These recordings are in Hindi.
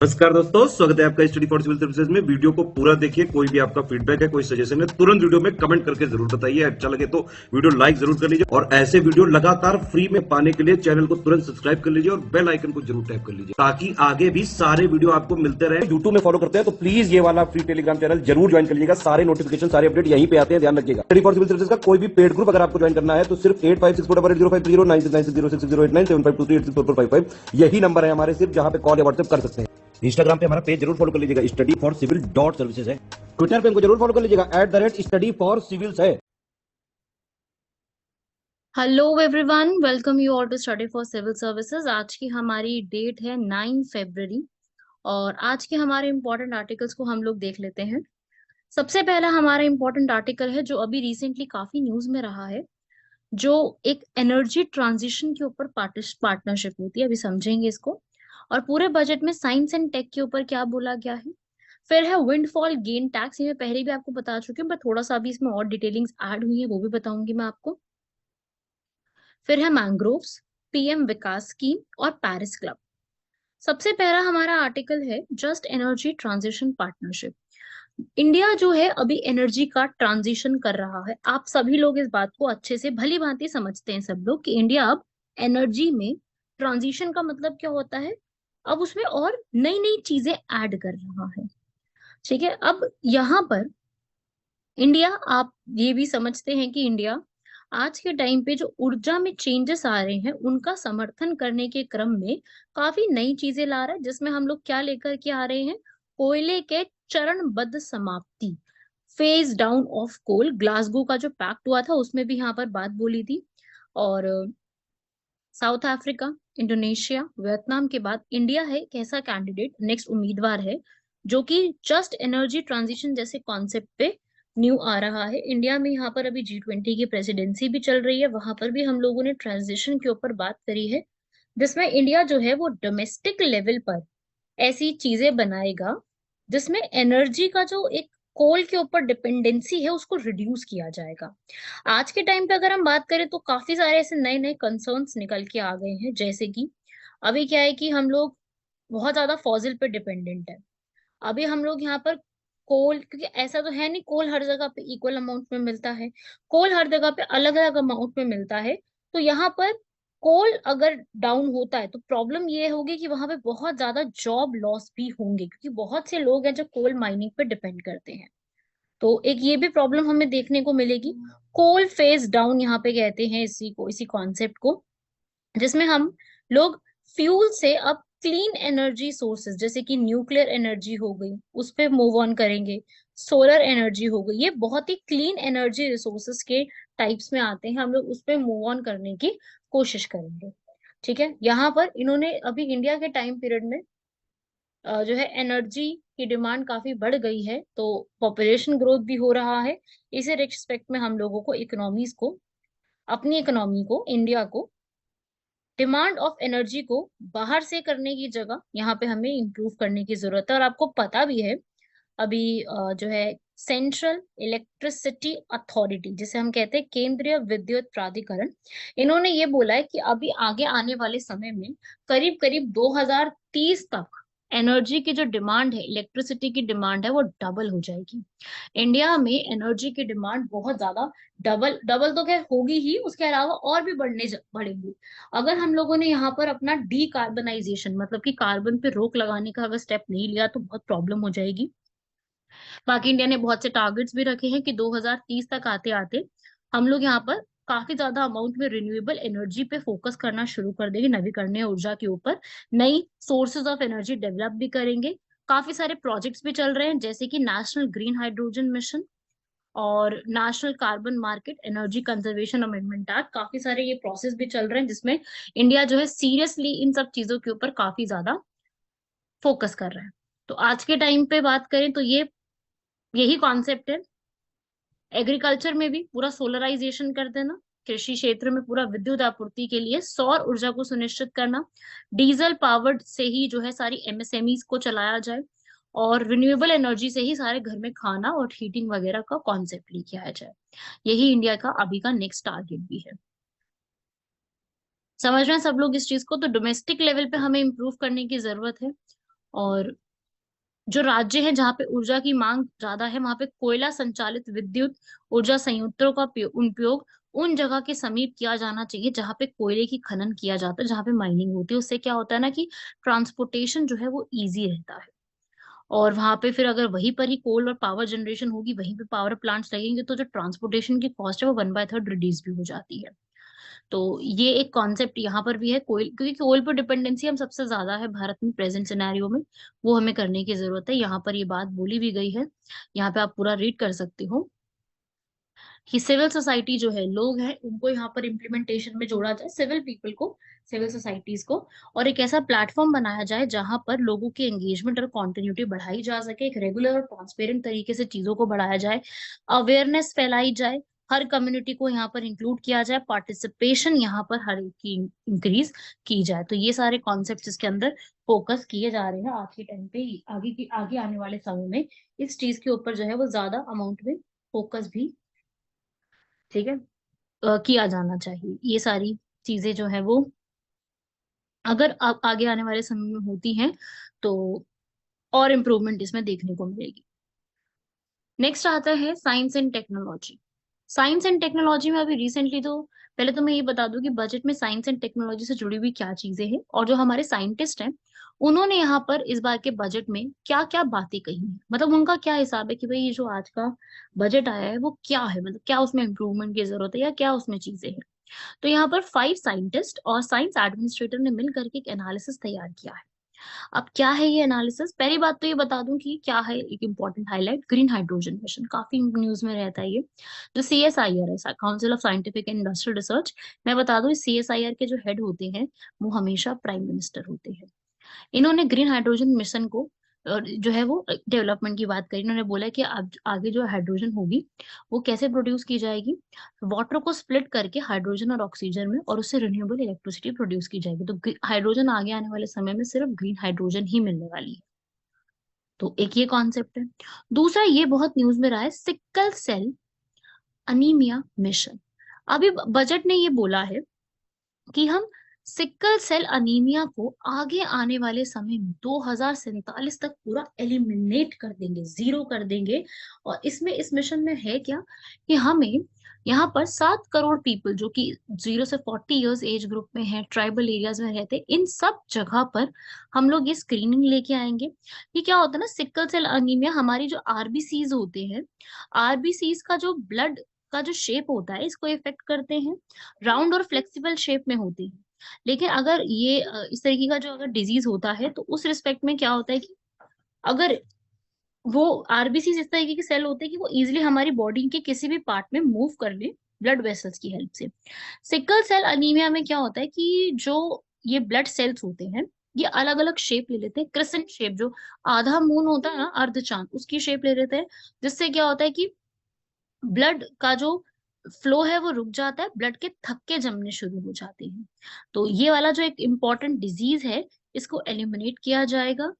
नमस्कार दोस्तों, स्वागत है आपका स्टडी फॉर सिविल सर्विसेज में। वीडियो को पूरा देखिए। कोई भी आपका फीडबैक है, कोई सजेशन है, तुरंत वीडियो में कमेंट करके जरूर बताइए। अच्छा लगे तो वीडियो लाइक जरूर कर लीजिए और ऐसे वीडियो लगातार फ्री में पाने के लिए चैनल को तुरंत सब्सक्राइब कर लीजिए और बेल आइकन को जरूर टैप कर लीजिए ताकि आगे भी सारे वीडियो आपको मिलते रहे। यूट्यूब में फॉलो करते हैं तो प्लीज ये वाला फ्री टेलीग्राम चैनल जरूर ज्वाइन कर लीजिएगा। सारे नोटिफिकेशन, सारे अपडेट यहीं पे आते हैं, ध्यान रखिएगा। स्टडी फॉर सिविल सर्विसेज का कोई भी पेड ग्रुप अगर आपको ज्वाइन करना है तो सिर्फ 856480530969608608960455 यही नंबर है हमारे, सिर्फ जहां पे कॉल या व्हाट्सएप कर सकते हैं। इंस्टाग्राम पे हमारा पेज जरूर फॉलो कर लीजिएगा, स्टडी फॉर सिविल .सर्विसेज है। ट्विटर पे हमको जरूर फॉलो कर लीजिएगा, @स्टडी फॉर सिविल्स है। Hello everyone, welcome you all to study for civil services. आज की हमारी डेट है 9 फरवरी और आज के हमारे इंपॉर्टेंट आर्टिकल्स को हम लोग देख लेते हैं। सबसे पहला हमारा इंपॉर्टेंट आर्टिकल है जो अभी रिसेंटली काफी न्यूज में रहा है, जो एक एनर्जी ट्रांजिशन के ऊपर पार्टनरशिप होती है। अभी समझेंगे इसको। और पूरे बजट में साइंस एंड टेक के ऊपर क्या बोला गया है। फिर है विंडफॉल गेन टैक्स, ये मैं पहले भी आपको बता चुकी हूँ, बट थोड़ा सा अभी इसमें और डिटेलिंग्स ऐड हुई है, वो भी बताऊंगी मैं आपको। फिर है मैंग्रोव्स, पीएम विकास स्कीम और पेरिस क्लब। सबसे पहला हमारा आर्टिकल है just energy transition partnership. India जो है अभी एनर्जी का ट्रांजिशन कर रहा है। आप सभी लोग इस बात को अच्छे से भली भांति समझते हैं सब लोग कि इंडिया अब एनर्जी में ट्रांजिशन का मतलब क्या होता है। अब उसमें और नई नई चीजें ऐड कर रहा है। ठीक है, अब यहाँ पर इंडिया, आप ये भी समझते हैं कि इंडिया आज के टाइम पे जो ऊर्जा में चेंजेस आ रहे हैं उनका समर्थन करने के क्रम में काफी नई चीजें ला रहा है, जिसमें हम लोग क्या लेकर के आ रहे हैं। कोयले के चरणबद्ध समाप्ति, phase down of coal. Glasgow का जो पैक्ट हुआ था उसमें भी यहाँ पर बात बोली थी। और साउथ अफ्रीका, इंडोनेशिया, वियतनाम के बाद इंडिया है एक ऐसा कैंडिडेट, नेक्स्ट उम्मीदवार है जो कि जस्ट एनर्जी ट्रांजिशन जैसे कॉन्सेप्ट पे न्यू आ रहा है। इंडिया में यहाँ पर अभी G20 की प्रेसिडेंसी भी चल रही है, वहां पर भी हम लोगों ने ट्रांजिशन के ऊपर बात करी है, जिसमें इंडिया जो है वो डोमेस्टिक लेवल पर ऐसी चीजें बनाएगा जिसमें एनर्जी का जो एक कोल के ऊपर डिपेंडेंसी है उसको रिड्यूस किया जाएगा। आज के टाइम पे अगर हम बात करें तो काफी सारे ऐसे नए नए कंसर्न्स निकल के आ गए हैं, जैसे कि अभी क्या है कि हम लोग बहुत ज्यादा फॉसिल पे डिपेंडेंट है। अभी हम लोग यहाँ पर कोल, क्योंकि ऐसा तो है नहीं कोल हर जगह पे इक्वल अमाउंट में मिलता है, कोल हर जगह पे अलग अलग अमाउंट में मिलता है। तो यहाँ पर कोल अगर डाउन होता है तो प्रॉब्लम ये होगी कि वहां पे बहुत ज्यादा जॉब लॉस भी होंगे, क्योंकि बहुत से लोग हैं जो कोल माइनिंग पे डिपेंड करते हैं। तो एक ये भी प्रॉब्लम हमें देखने को मिलेगी। कोल फेज डाउन यहाँ पे कहते हैं इसी को, इसी कॉन्सेप्ट को, जिसमें हम लोग फ्यूल से अब क्लीन एनर्जी सोर्सेज जैसे कि न्यूक्लियर एनर्जी हो गई उस पे मूव ऑन करेंगे। सोलर एनर्जी हो गई, ये बहुत ही क्लीन एनर्जी रिसोर्सेज के टाइप्स में आते हैं, हम लोग उस पे मूव ऑन करने की कोशिश करेंगे। ठीक है, यहाँ पर इन्होंने अभी इंडिया के टाइम पीरियड में जो है एनर्जी की डिमांड काफी बढ़ गई है, तो पॉपुलेशन ग्रोथ भी हो रहा है। इसी रिस्पेक्ट में हम लोगों को इकोनॉमीज को, अपनी इकोनॉमी को, इंडिया को डिमांड ऑफ एनर्जी को बाहर से करने की जगह यहाँ पे हमें इम्प्रूव करने की जरूरत है। और आपको पता भी है अभी जो है सेंट्रल इलेक्ट्रिसिटी अथॉरिटी, जिसे हम कहते हैं केंद्रीय विद्युत प्राधिकरण, इन्होंने ये बोला है कि अभी आगे आने वाले समय में करीब करीब 2030 तक एनर्जी की जो डिमांड है, इलेक्ट्रिसिटी की डिमांड है, वो डबल हो जाएगी। इंडिया में एनर्जी की डिमांड बहुत ज्यादा, डबल डबल तो खैर होगी ही, उसके अलावा और भी बढ़ेगी। अगर हम लोगों ने यहाँ पर अपना डीकार्बनाइजेशन, मतलब कि कार्बन पे रोक लगाने का अगर स्टेप नहीं लिया तो बहुत प्रॉब्लम हो जाएगी। बाकी इंडिया ने बहुत से टारगेट्स भी रखे हैं कि 2030 तक आते आते हम लोग यहाँ पर काफी ज्यादा अमाउंट में रिन्यूएबल एनर्जी पे फोकस करना शुरू कर देंगे, नवीकरणीय ऊर्जा के ऊपर नई सोर्सेज ऑफ एनर्जी डेवलप भी करेंगे। काफी सारे प्रोजेक्ट्स भी चल रहे हैं, जैसे कि नेशनल ग्रीन हाइड्रोजन मिशन और national carbon market energy conservation amendment act. काफी सारे ये प्रोसेस भी चल रहे हैं जिसमें इंडिया जो है सीरियसली इन सब चीजों के ऊपर काफी ज्यादा फोकस कर रहा है। तो आज के टाइम पे बात करें तो ये यही कॉन्सेप्ट है। एग्रीकल्चर में भी पूरा सोलराइजेशन कर देना, कृषि क्षेत्र में पूरा विद्युत आपूर्ति के लिए सौर ऊर्जा को सुनिश्चित करना, डीजल पावर्ड से ही जो है सारी एमएसएमईज को चलाया जाए, और रिन्यूएबल एनर्जी से ही सारे घर में खाना और हीटिंग वगैरह का कॉन्सेप्ट लेके आया जाए। यही इंडिया का अभी का नेक्स्ट टारगेट भी है। समझ रहे हैं सब लोग इस चीज को। तो डोमेस्टिक लेवल पे हमें इम्प्रूव करने की जरूरत है। और जो राज्य है जहाँ पे ऊर्जा की मांग ज्यादा है वहां पे कोयला संचालित विद्युत ऊर्जा संयंत्रों का उपयोग उन जगह के समीप किया जाना चाहिए जहाँ पे कोयले की खनन किया जाता है, जहाँ पे माइनिंग होती है। उससे क्या होता है ना कि ट्रांसपोर्टेशन जो है वो इजी रहता है। और वहां पे फिर अगर वहीं पर ही कोल और पावर जनरेशन होगी, वहीं पे पावर प्लांट्स लगेंगे, तो जो ट्रांसपोर्टेशन की कॉस्ट है वो 1/3 रिड्यूस भी हो जाती है। तो ये एक कॉन्सेप्ट यहाँ पर भी है। कोयल, क्योंकि कोयल पर डिपेंडेंसी हम सबसे ज्यादा है भारत में प्रेजेंट सिनेरियो में, वो हमें करने की जरूरत है। यहाँ पर ये बात बोली भी गई है, यहाँ पे आप पूरा रीड कर सकते हो कि सिविल सोसाइटी जो है, लोग हैं, उनको यहाँ पर इम्प्लीमेंटेशन में जोड़ा जाए, सिविल पीपल को, सिविल सोसाइटीज को, और एक ऐसा प्लेटफॉर्म बनाया जाए जहां पर लोगों की एंगेजमेंट और कॉन्टिन्यूटी बढ़ाई जा सके, एक रेगुलर और ट्रांसपेरेंट तरीके से चीजों को बढ़ाया जाए, अवेयरनेस फैलाई जाए, हर कम्युनिटी को यहाँ पर इंक्लूड किया जाए, पार्टिसिपेशन यहाँ पर हर एक की इंक्रीज की जाए। तो ये सारे कॉन्सेप्ट इसके अंदर फोकस किए जा रहे हैं आज के टाइम पे, आगे आने वाले समय में इस चीज के ऊपर जो है वो ज्यादा अमाउंट में फोकस भी, ठीक है, किया जाना चाहिए। ये सारी चीजें जो है वो अगर आगे आने वाले समय में होती हैं तो और इम्प्रूवमेंट इसमें देखने को मिलेगी। नेक्स्ट आता है science and technology. Science and technology में अभी रिसेंटली तो, पहले तो मैं ये बता दूं कि बजट में साइंस एंड टेक्नोलॉजी से जुड़ी हुई क्या चीजें हैं, और जो हमारे साइंटिस्ट हैं उन्होंने यहाँ पर इस बार के बजट में क्या क्या बातें कही हैं, मतलब उनका क्या हिसाब है कि भाई ये जो आज का बजट आया है वो क्या है, मतलब क्या उसमें इम्प्रूवमेंट की जरूरत है या क्या उसमें चीजें हैं। तो यहाँ पर 5 साइंटिस्ट और साइंस एडमिनिस्ट्रेटर ने मिल करके एक एनालिसिस तैयार किया है। अब क्या है ये एनालिसिस, पहली बात तो ये बता दूं कि क्या है, एक important highlight, green hydrogen mission, काफी न्यूज में रहता है ये। जो CSIR है, council of scientific and industrial research, मैं बता दूं CSIR के जो हेड होते हैं वो हमेशा प्राइम मिनिस्टर होते हैं। इन्होंने ग्रीन हाइड्रोजन मिशन को जो है वो डेवलपमेंट की बात करी। इन्होंने बोला कि अब आगे जो हाइड्रोजन होगी वो कैसे प्रोड्यूस की जाएगी, वाटर को स्प्लिट करके हाइड्रोजन और ऑक्सीजन में, और उससे रिन्यूएबल इलेक्ट्रिसिटी प्रोड्यूस की जाएगी। तो हाइड्रोजन आगे आने वाले समय में सिर्फ ग्रीन हाइड्रोजन ही मिलने वाली है। तो एक ये कॉन्सेप्ट है। दूसरा, ये बहुत न्यूज में रहा है, सिकल सेल अनीमिया मिशन। अभी बजट ने ये बोला है कि हम सिकल सेल अनीमिया को आगे आने वाले समय में 2047 तक पूरा एलिमिनेट कर देंगे, जीरो कर देंगे। और इसमें, इस मिशन में है क्या कि हमें यहाँ पर 7 करोड़ पीपल जो कि 0 से 40 इयर्स एज ग्रुप में है, ट्राइबल एरियाज में रहते हैं, इन सब जगह पर हम लोग ये स्क्रीनिंग लेके आएंगे। ये क्या होता है ना, सिकल सेल अनीमिया, हमारी जो आरबीसीज होते हैं, आरबीसीज का जो ब्लड का जो शेप होता है इसको इफेक्ट करते हैं, राउंड और फ्लेक्सिबल शेप में होती है। लेकिन अगर ये इस तरीके का जो अगर डिजीज होता है तो उस रिस्पेक्ट में क्या होता है कि अगर वो आरबीसी इस तरीके के सेल होते हैं कि वो इजिली हमारी बॉडी के किसी भी पार्ट में मूव कर ले ब्लड वेसल्स की हेल्प से। सिकल सेल अनीमिया में क्या होता है कि जो ये ब्लड सेल्स होते हैं ये अलग अलग शेप ले लेते हैं, क्रिसेंट शेप, जो आधा मून होता है ना, अर्धचांद, उसकी शेप ले लेते हैं। जिससे क्या होता है कि ब्लड का जो फ्लो है वो रुक जाता है, ब्लड के थक्के जमने शुरू हो जाते हैं। तो ये वाला जो एक इम्पॉर्टेंट डिजीज है इसको एलिमिनेट किया जाएगा।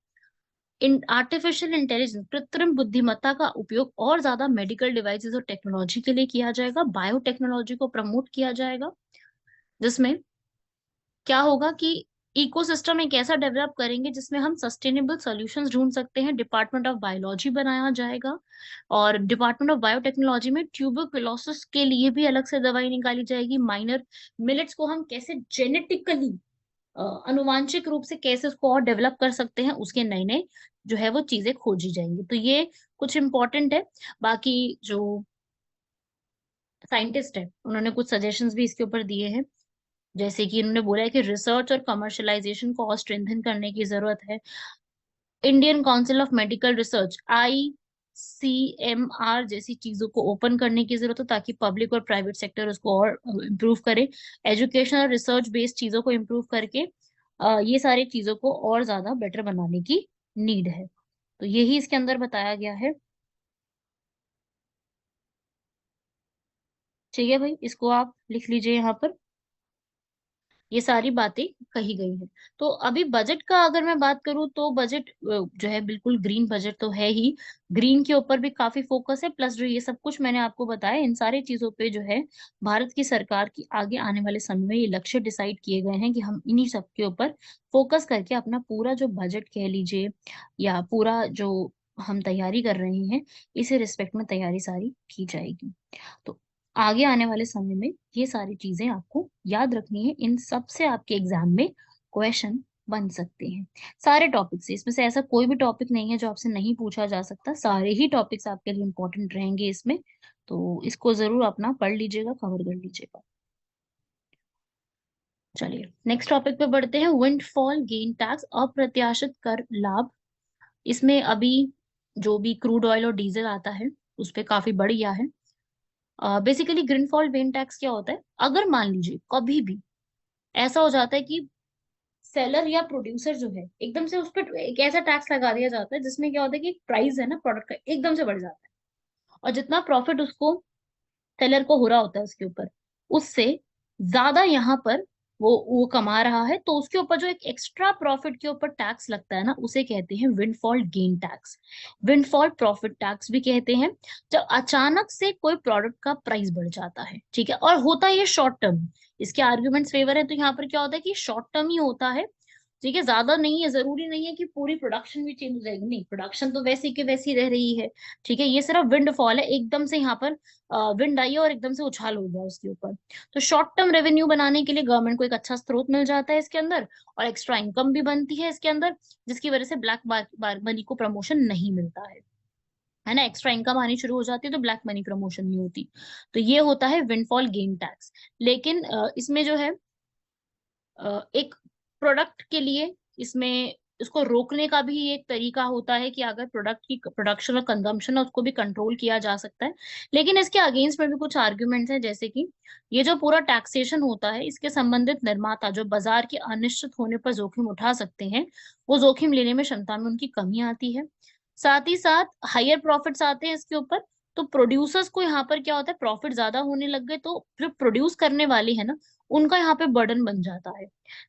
इन आर्टिफिशियल इंटेलिजेंस, कृत्रिम बुद्धिमत्ता का उपयोग और ज्यादा मेडिकल डिवाइसेस और टेक्नोलॉजी के लिए किया जाएगा, बायोटेक्नोलॉजी को प्रमोट किया जाएगा, जिसमें क्या होगा कि इकोसिस्टम एक ऐसा डेवलप करेंगे जिसमें हम सस्टेनेबल सॉल्यूशंस ढूंढ सकते हैं। डिपार्टमेंट ऑफ बायोलॉजी बनाया जाएगा, और डिपार्टमेंट ऑफ बायोटेक्नोलॉजी में ट्यूबरकुलोसिस के लिए भी अलग से दवाई निकाली जाएगी। माइनर मिलेट्स को हम कैसे जेनेटिकली, अनुवांशिक रूप से कैसे उसको और डेवलप कर सकते हैं, उसके नए नए जो है वो चीजें खोजी जाएंगी। तो ये कुछ इंपॉर्टेंट है। बाकी जो साइंटिस्ट है उन्होंने कुछ सजेशंस भी इसके ऊपर दिए हैं, जैसे कि इन्होंने बोला है कि रिसर्च और कमर्शलाइजेशन को और स्ट्रेंथन करने की जरूरत है। Indian council of medical research, ICMR जैसी चीजों को ओपन करने की जरूरत है ताकि पब्लिक और प्राइवेट सेक्टर उसको और इम्प्रूव करे। एजुकेशन और रिसर्च बेस्ड चीजों को इम्प्रूव करके ये सारी चीजों को और ज्यादा बेटर बनाने की नीड है। तो यही इसके अंदर बताया गया है। ठीक है भाई, इसको आप लिख लीजिए यहाँ पर। ये सारी बातें कही गई हैं। तो अभी बजट का अगर मैं बात करूं तो बजट जो है बिल्कुल ग्रीन बजट तो है ही। ग्रीन के ऊपर भी काफी फोकस है, प्लस जो ये सब कुछ मैंने आपको बताया इन सारी चीजों पे जो है भारत की सरकार की आगे आने वाले समय में ये लक्ष्य डिसाइड किए गए हैं कि हम इन्हीं सब के ऊपर फोकस करके अपना पूरा जो बजट कह लीजिए या पूरा जो हम तैयारी कर रहे हैं इसी रिस्पेक्ट में तैयारी सारी की जाएगी। तो आगे आने वाले समय में ये सारी चीजें आपको याद रखनी है, इन सब से आपके एग्जाम में क्वेश्चन बन सकते हैं सारे टॉपिक से। इसमें से ऐसा कोई भी टॉपिक नहीं है जो आपसे नहीं पूछा जा सकता, सारे ही टॉपिक्स आपके लिए इंपॉर्टेंट रहेंगे इसमें। तो इसको जरूर अपना पढ़ लीजिएगा, कवर कर लीजिएगा। चलिए नेक्स्ट टॉपिक पे बढ़ते हैं, विंडफॉल गेन टैक्स, अप्रत्याशित कर लाभ। इसमें अभी जो भी क्रूड ऑयल और डीजल आता है उस पे काफी बढ़ गया है। बेसिकली ग्रीनफॉल गेन टैक्स क्या होता है, अगर मान लीजिए कभी भी ऐसा हो जाता है कि सेलर या प्रोड्यूसर जो है एकदम से उस पर एक ऐसा टैक्स लगा दिया जाता है जिसमें क्या होता है कि प्राइस है ना प्रोडक्ट का एकदम से बढ़ जाता है, और जितना प्रॉफिट उसको सेलर को हो रहा होता है उसके ऊपर उससे ज्यादा यहाँ पर वो कमा रहा है, तो उसके ऊपर जो एक एक्स्ट्रा प्रॉफिट के ऊपर टैक्स लगता है ना उसे कहते हैं windfall gain tax, windfall profit tax भी कहते हैं। जब अचानक से कोई प्रोडक्ट का प्राइस बढ़ जाता है, ठीक है, और होता है ये शॉर्ट टर्म, इसके आर्ग्यूमेंट्स फेवर है, तो यहाँ पर क्या होता है कि शॉर्ट टर्म ही होता है, ठीक है, ज्यादा नहीं है, जरूरी नहीं है कि पूरी प्रोडक्शन भी चेंज हो जाएगी, नहीं, प्रोडक्शन तो वैसी की वैसी रह रही है, ठीक है, ये सिर्फ विंड फॉल है, एकदम से यहाँ पर विंड आई है और एकदम से उछाल हो गया उसके ऊपर। तो शॉर्ट टर्म रेवेन्यू बनाने के लिए गवर्नमेंट को एक अच्छा स्रोत मिल जाता है इसके अंदर, और एक्स्ट्रा इनकम भी बनती है इसके अंदर, जिसकी वजह से ब्लैक मनी को प्रमोशन नहीं मिलता है ना, एक्स्ट्रा इनकम आनी शुरू हो जाती है तो ब्लैक मनी प्रमोशन नहीं होती। तो ये होता है विंडफॉल गेन टैक्स। लेकिन इसमें जो है एक प्रोडक्ट के लिए इसमें इसको रोकने का भी एक तरीका होता है कि अगर प्रोडक्ट की प्रोडक्शन और कंजम्पशन है उसको भी कंट्रोल किया जा सकता है। लेकिन इसके अगेंस्ट में भी कुछ आर्ग्यूमेंट्स हैं, जैसे कि ये जो पूरा टैक्सेशन होता है इसके संबंधित निर्माता जो बाजार के अनिश्चित होने पर जोखिम उठा सकते हैं, वो जोखिम लेने में क्षमता में उनकी कमी आती है। साथ ही साथ हायर प्रॉफिट्स आते हैं इसके ऊपर, तो प्रोड्यूसर्स को यहाँ पर क्या होता है, प्रॉफिट ज्यादा होने लग गए तो जो प्रोड्यूस करने वाले हैं ना उनका यहाँ पे बर्डन बन जाता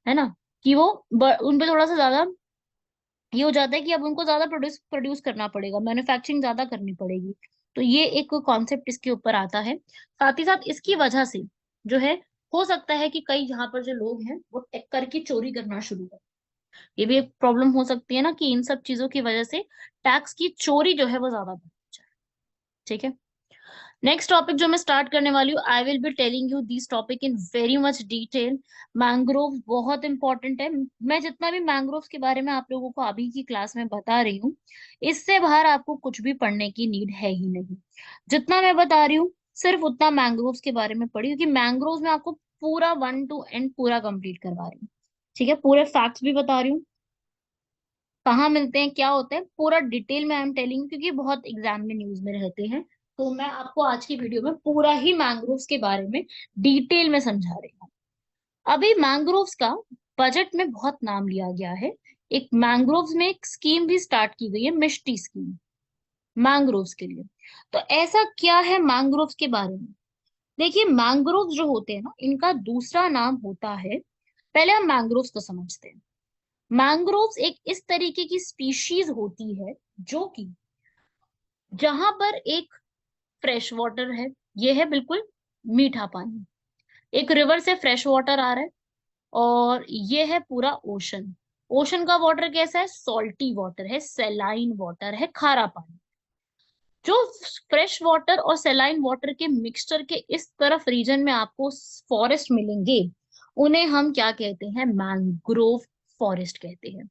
है ना, कि वो उन पे थोड़ा सा ज्यादा ये हो जाता है कि अब उनको ज्यादा प्रोड्यूस प्रोड्यूस करना पड़ेगा, मैन्युफैक्चरिंग ज्यादा करनी पड़ेगी। तो ये एक कॉन्सेप्ट इसके ऊपर आता है। साथ ही साथ इसकी वजह से जो है हो सकता है कि कई यहाँ पर जो लोग हैं वो टेक करके चोरी करना शुरू कर, ये भी एक प्रॉब्लम हो सकती है ना कि इन सब चीजों की वजह से टैक्स की चोरी जो है वो ज्यादा बढ़ जाए। ठीक है, नेक्स्ट टॉपिक जो मैं स्टार्ट करने वाली हूँ, I will be telling you this topic in very much detail. Mangrove बहुत इंपॉर्टेंट है, मैं जितना भी मैंग्रोव के बारे में आप लोगों को अभी की क्लास में बता रही हूँ इससे बाहर आपको कुछ भी पढ़ने की नीड है ही नहीं। जितना मैं बता रही हूँ सिर्फ उतना मैंग्रोव के बारे में पढ़ी, क्योंकि मैंग्रोव में आपको पूरा वन टू एंड पूरा कंप्लीट करवा रही हूँ, ठीक है, पूरे फैक्ट्स भी बता रही हूँ, कहाँ मिलते हैं, क्या होता है, पूरा डिटेल में आई एम टेलिंग, क्योंकि बहुत एग्जाम में न्यूज में रहते हैं। तो मैं आपको आज की वीडियो में पूरा ही मैंग्रोव्स के बारे में डिटेल में समझा रही हूँ। अभी मैंग्रोव्स का बजट में बहुत नाम लिया गया है, एक मैंग्रोव्स में एक स्कीम भी स्टार्ट की गई है, मिष्टी स्कीम, मैंग्रोव्स के लिए। तो ऐसा क्या है मैंग्रोव्स के बारे में, देखिए मैंग्रोव्स जो होते हैं ना इनका दूसरा नाम होता है, पहले हम मैंग्रोव्स को समझते हैं। मैंग्रोव्स एक इस तरीके की स्पीशीज होती है जो कि जहां पर एक फ्रेश वाटर है, ये है बिल्कुल मीठा पानी, एक रिवर से फ्रेश वाटर आ रहा है, और ये है पूरा ओशन। ओशन का वाटर कैसा है, सॉल्टी वाटर है, सेलाइन वाटर है, खारा पानी। जो फ्रेश वाटर और सेलाइन वाटर के मिक्सचर के इस तरफ रीजन में आपको फॉरेस्ट मिलेंगे, उन्हें हम क्या कहते हैं, मैंग्रोव फॉरेस्ट कहते हैं।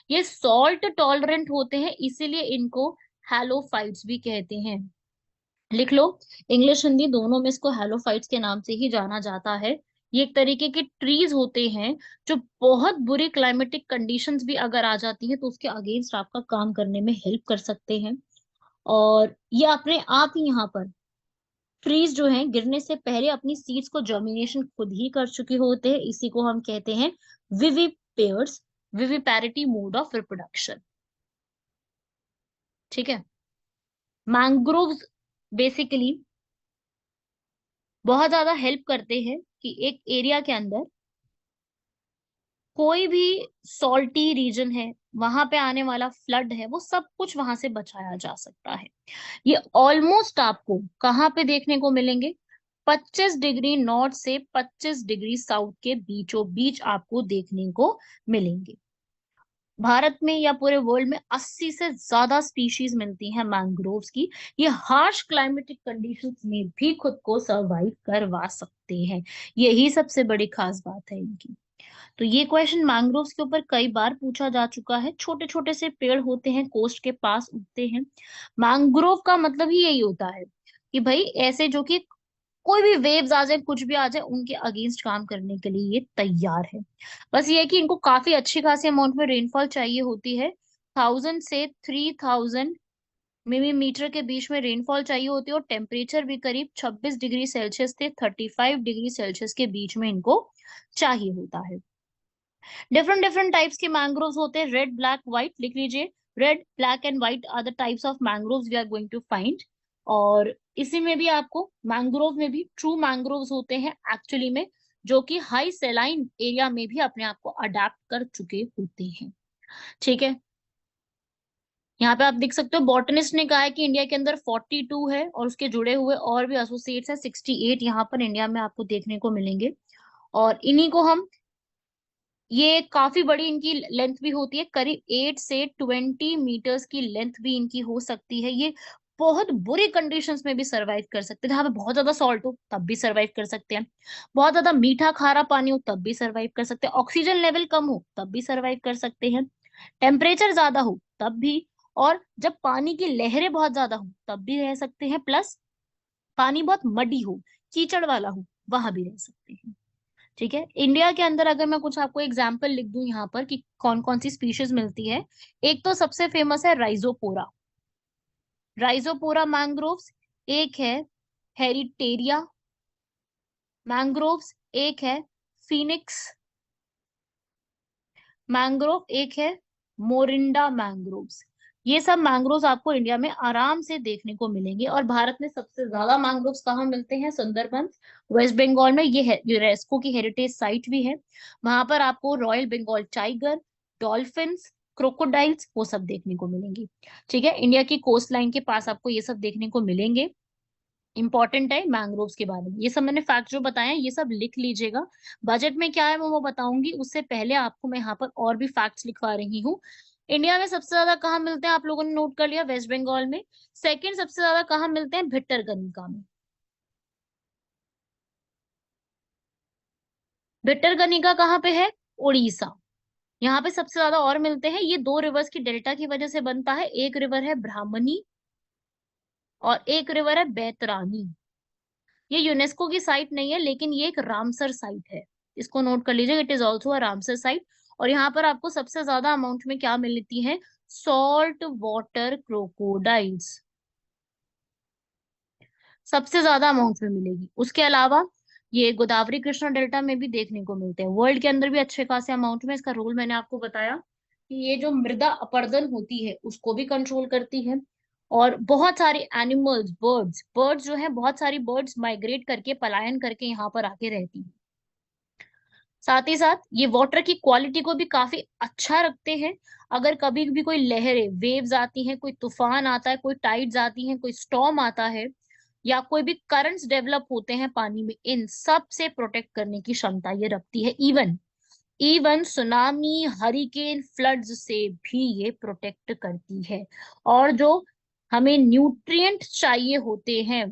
ये सॉल्ट टॉलरेंट होते हैं, इसीलिए इनको हैलोफाइट्स भी कहते हैं। लिख लो, इंग्लिश हिंदी दोनों में इसको हैलोफाइट्स के नाम से ही जाना जाता है। ये एक तरीके के ट्रीज होते हैं जो बहुत बुरी क्लाइमेटिक कंडीशंस भी अगर आ जाती है तो उसके अगेंस्ट आपका काम करने में हेल्प कर सकते हैं। और ये अपने आप ही यहाँ पर ट्रीज जो हैं गिरने से पहले अपनी सीड्स को जर्मिनेशन खुद ही कर चुके होते हैं, इसी को हम कहते हैं विविपेयर्स, विविपैरिटी मोड ऑफ रिप्रोडक्शन। ठीक है, मैंग्रोव्स बेसिकली बहुत ज्यादा हेल्प करते हैं कि एक एरिया के अंदर कोई भी सॉल्टी रीजन है, वहां पे आने वाला फ्लड है, वो सब कुछ वहां से बचाया जा सकता है। ये ऑलमोस्ट आपको कहाँ पे देखने को मिलेंगे? 25 डिग्री नॉर्थ से 25 डिग्री साउथ के बीचों बीच आपको देखने को मिलेंगे। भारत में या पूरे वर्ल्ड में 80 से ज्यादा स्पीशीज मिलती हैं मैंग्रोव्स की। ये हार्श क्लाइमेटिक कंडीशंस में भी खुद को सरवाइव करवा सकते हैं। यही सबसे बड़ी खास बात है इनकी। तो ये क्वेश्चन मैंग्रोव्स के ऊपर कई बार पूछा जा चुका है। छोटे छोटे से पेड़ होते हैं, कोस्ट के पास उगते हैं। मैंग्रोव का मतलब ही यही होता है कि भाई ऐसे जो कि कोई भी वेव्स आ जाए, कुछ भी आ जाए, उनके अगेंस्ट काम करने के लिए ये तैयार है। बस ये है कि इनको काफी अच्छी खासी अमाउंट में रेनफॉल चाहिए होती है। 1000 से 3000 मिलीमीटर के बीच में रेनफॉल चाहिए होती है, और टेम्परेचर भी करीब 26 डिग्री सेल्सियस से 35 डिग्री सेल्सियस के बीच में इनको चाहिए होता है। डिफरेंट डिफरेंट टाइप्स के मैंग्रोव्स होते हैं, रेड ब्लैक व्हाइट, लिख लीजिए। Red black and white are the types of mangroves we are going to find. और इसी में भी आपको मैंग्रोव में भी ट्रू मैंग्रोव्स होते हैं एक्चुअली में, जो कि हाई सेलाइन एरिया में भी अपने आप को अडेप्ट कर चुके होते हैं। ठीक है, यहाँ पे आप देख सकते हो बॉटनिस्ट ने कहा है कि इंडिया के अंदर 42 है, और उसके जुड़े हुए और भी एसोसिएट्स है 68 यहाँ पर इंडिया में आपको देखने को मिलेंगे। और इन्हीं को हम, ये काफी बड़ी इनकी लेंथ भी होती है, करीब 8 से 20 मीटर्स की लेंथ भी इनकी हो सकती है। ये बहुत बुरी कंडीशंस में भी सरवाइव कर सकते हैं, जहाँ पे बहुत ज्यादा सॉल्ट हो तब भी सरवाइव कर सकते हैं, बहुत ज्यादा मीठा खारा पानी हो तब भी सरवाइव कर सकते हैं, ऑक्सीजन लेवल कम हो तब भी सरवाइव कर सकते हैं, टेम्परेचर ज्यादा हो तब भी, और जब पानी की लहरें बहुत ज्यादा हो तब भी रह सकते हैं, प्लस पानी बहुत मडी हो, कीचड़ वाला हो, वहां भी रह सकते हैं। ठीक है, इंडिया के अंदर अगर मैं कुछ आपको एग्जाम्पल लिख दूं यहाँ पर कि कौन कौन सी स्पीशीज मिलती है, एक तो सबसे फेमस है राइजोपोरा। राइजोपोरा मैंग्रोव्स। एक है हेरिटेरिया मैंग्रोव्स। एक है फिनिक्स मैंग्रोव। एक है मोरिंडा मैंग्रोव्स। ये सब मैंग्रोव्स आपको इंडिया में आराम से देखने को मिलेंगे। और भारत में सबसे ज्यादा मैंग्रोव्स कहाँ मिलते हैं? सुंदरबन, वेस्ट बंगाल में। ये है यूनेस्को की हेरिटेज साइट भी है। वहां पर आपको royal Bengal tiger, dolphins, crocodiles, वो सब देखने को मिलेंगी। ठीक है, इंडिया की कोस्ट लाइन के पास आपको ये सब देखने को मिलेंगे। इंपॉर्टेंट है मैंग्रोव्स के बारे में। ये सब मैंने फैक्ट जो बताए हैं ये सब लिख लीजिएगा। बजट में क्या है मैं वो बताऊंगी, उससे पहले आपको मैं यहाँ पर और भी फैक्ट्स लिखवा रही हूँ। इंडिया में सबसे ज्यादा कहाँ मिलते हैं? आप लोगों ने नोट कर लिया, वेस्ट बंगाल में। सेकंड सबसे ज्यादा कहाँ मिलते हैं? भिट्टरकनिका में। भिट्टरकनिका कहाँ पे है? उड़ीसा। यहाँ पे सबसे ज्यादा और मिलते हैं। ये दो रिवर्स की डेल्टा की वजह से बनता है। एक रिवर है ब्राह्मणी और एक रिवर है बैतरानी। ये यूनेस्को की साइट नहीं है, लेकिन ये एक रामसर साइट है। इसको नोट कर लीजिए, it is also a Ramsar site. और यहाँ पर आपको सबसे ज्यादा अमाउंट में क्या मिलती है? सॉल्ट वाटर क्रोकोडाइल्स सबसे ज्यादा अमाउंट में मिलेगी। उसके अलावा ये गोदावरी कृष्णा डेल्टा में भी देखने को मिलते हैं। वर्ल्ड के अंदर भी अच्छे खासे अमाउंट में। इसका रोल मैंने आपको बताया कि ये जो मृदा अपरदन होती है उसको भी कंट्रोल करती है। और बहुत सारे एनिमल्स, बर्ड्स बर्ड्स जो है, बहुत सारी बर्ड्स माइग्रेट करके, पलायन करके यहाँ पर आके रहती हैं। साथ ही साथ ये वाटर की क्वालिटी को भी काफी अच्छा रखते हैं। अगर कभी भी कोई लहरें, वेव्स आती हैं, कोई तूफान आता है, कोई टाइड्स आती हैं, कोई स्टॉर्म आता है, या कोई भी करंट्स डेवलप होते हैं पानी में, इन सब से प्रोटेक्ट करने की क्षमता ये रखती है। Even even tsunami, hurricane, floods से भी ये प्रोटेक्ट करती है। और जो हमें न्यूट्रिएंट चाहिए होते हैं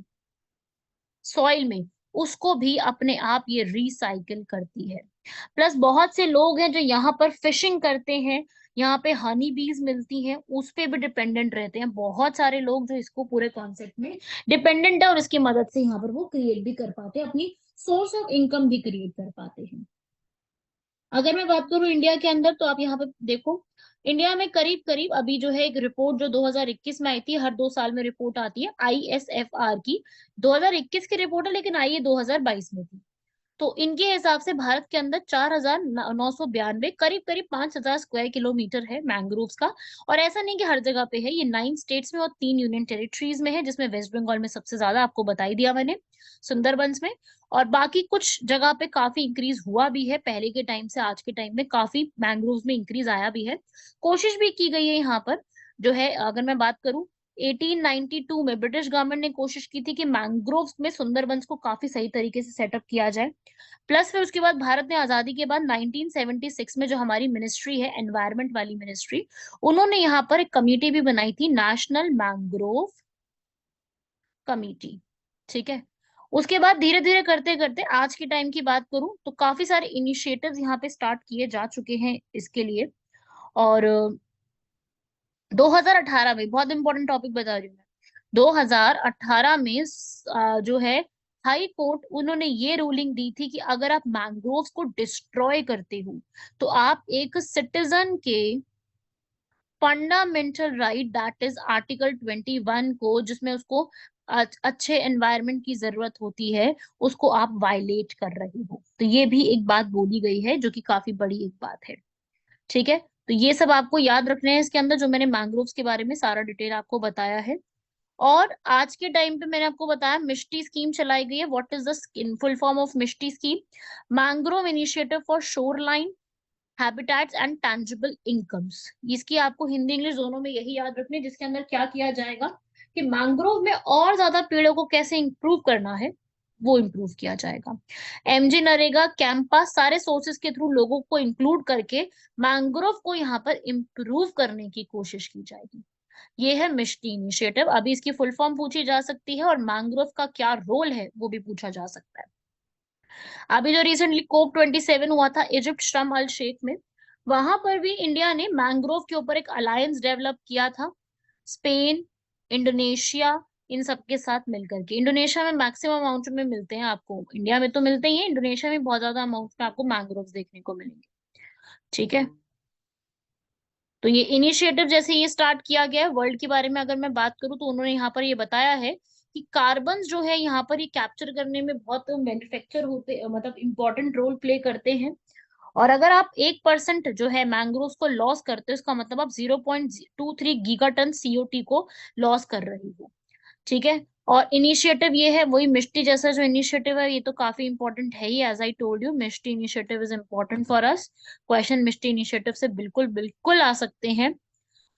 सॉइल में, उसको भी अपने आप ये रिसाइकिल करती है। प्लस बहुत से लोग हैं जो यहाँ पर फिशिंग करते हैं, यहाँ पे हनी बीज मिलती हैं, उस पे भी डिपेंडेंट रहते हैं। बहुत सारे लोग जो इसको पूरे कॉन्सेप्ट में डिपेंडेंट है, और इसकी मदद से यहाँ पर वो क्रिएट भी कर पाते हैं, अपनी सोर्स ऑफ इनकम भी क्रिएट कर पाते हैं। अगर मैं बात करूं इंडिया के अंदर, तो आप यहाँ पे देखो, इंडिया में करीब करीब अभी जो है एक रिपोर्ट जो 2021 में आई थी, हर 2 साल में रिपोर्ट आती है ISFR की। 2021 की रिपोर्ट है, लेकिन आई है 2022 में थी। तो इनके हिसाब से भारत के अंदर 4,992 करीब करीब 5,000 स्क्वायर किलोमीटर है मैंग्रोव्स का। और ऐसा नहीं कि हर जगह पे है, ये 9 स्टेट्स में और 3 यूनियन टेरिटरीज में है, जिसमें वेस्ट बंगाल में सबसे ज्यादा, आपको बता ही दिया मैंने, सुंदरबंस में। और बाकी कुछ जगह पे काफी इंक्रीज हुआ भी है, पहले के टाइम से आज के टाइम में काफी मैंग्रोव्स में इंक्रीज आया भी है। कोशिश भी की गई है यहाँ पर, जो है अगर मैं बात करूं, 1892 में ब्रिटिश गवर्नमेंट ने कोशिश की थी कि मैंग्रोव्स में सुंदरबंस को काफी सही तरीके से सेटअप किया जाए। प्लस फिर उसके बाद भारत ने आजादी के बाद 1976 में जो हमारी मिनिस्ट्री है, एनवायरमेंट वाली मिनिस्ट्री, उन्होंने यहाँ पर एक कमेटी भी बनाई थी, नेशनल मैंग्रोव कमेटी। ठीक है। उसके बाद धीरे धीरे करते करते आज के टाइम की बात करूं तो काफी सारे इनिशिएटिव्स यहाँ पे स्टार्ट किए जा चुके हैं इसके लिए। और 2018 में, बहुत इंपॉर्टेंट टॉपिक बता रही हूँ मैं, 2018 में जो है हाई कोर्ट, उन्होंने ये रूलिंग दी थी कि अगर आप मैंग्रोव्स को डिस्ट्रॉय करते हो तो आप एक सिटीजन के fundamental right, that is article 21 को, जिसमें उसको अच्छे एनवायरनमेंट की जरूरत होती है, उसको आप वायलेट कर रहे हो। तो ये भी एक बात बोली गई है, जो कि काफी बड़ी एक बात है। ठीक है। तो ये सब आपको याद रखने हैं इसके अंदर, जो मैंने मैंग्रोव्स के बारे में सारा डिटेल आपको बताया है। और आज के टाइम पे मैंने आपको बताया मिष्टी स्कीम चलाई गई है। What is the full form of Mishti scheme? Mangrove initiative for shoreline habitats and tangible incomes. इसकी आपको हिंदी इंग्लिश दोनों में यही याद रखनी है, जिसके अंदर क्या किया जाएगा कि मैंग्रोव में और ज्यादा पेड़ों को कैसे इंप्रूव करना है, वो इंप्रूव किया जाएगा। एमजी नरेगा, कैंपा, सारे सोर्सेज के थ्रू लोगों को इंक्लूड करके मैंग्रोव को यहाँ पर इंप्रूव करने की कोशिश की जाएगी। ये है मिष्टी इनिशिएटिव। अभी इसकी फुल फॉर्म पूछी जा सकती है, और मैंग्रोव का क्या रोल है वो भी पूछा जा सकता है। अभी जो रिसेंटली COP27 हुआ था इजिप्ट शर्म अल शेख में, वहां पर भी इंडिया ने मैंग्रोव के ऊपर एक अलायंस डेवलप किया था, स्पेन, इंडोनेशिया, इन सब के साथ मिलकर के। इंडोनेशिया में मैक्सिमम अमाउंट में मिलते हैं आपको, इंडिया में तो मिलते ही हैं, इंडोनेशिया में बहुत ज्यादा अमाउंट में आपको मैंग्रोव देखने को मिलेंगे। ठीक है। तो ये इनिशिएटिव जैसे ये स्टार्ट किया गया है वर्ल्ड के बारे में अगर मैं बात करूं, तो उन्होंने यहाँ पर ये बताया है कि कार्बन जो है यहाँ पर ये कैप्चर करने में बहुत मैन्युफैक्चर होते, मतलब इंपॉर्टेंट रोल प्ले करते हैं। और अगर आप 1% जो है मैंग्रोव्स को लॉस करते हो, इसका मतलब आप 0.23 गीगाटन CO2 को लॉस कर रहे हो। ठीक है। और इनिशिएटिव ये है वही मिष्टी जैसा जो इनिशिएटिव है, ये तो काफी इंपॉर्टेंट है ही। As I told you, Mishti initiative is important for us. Question Mishti initiative से बिल्कुल बिल्कुल आ सकते हैं।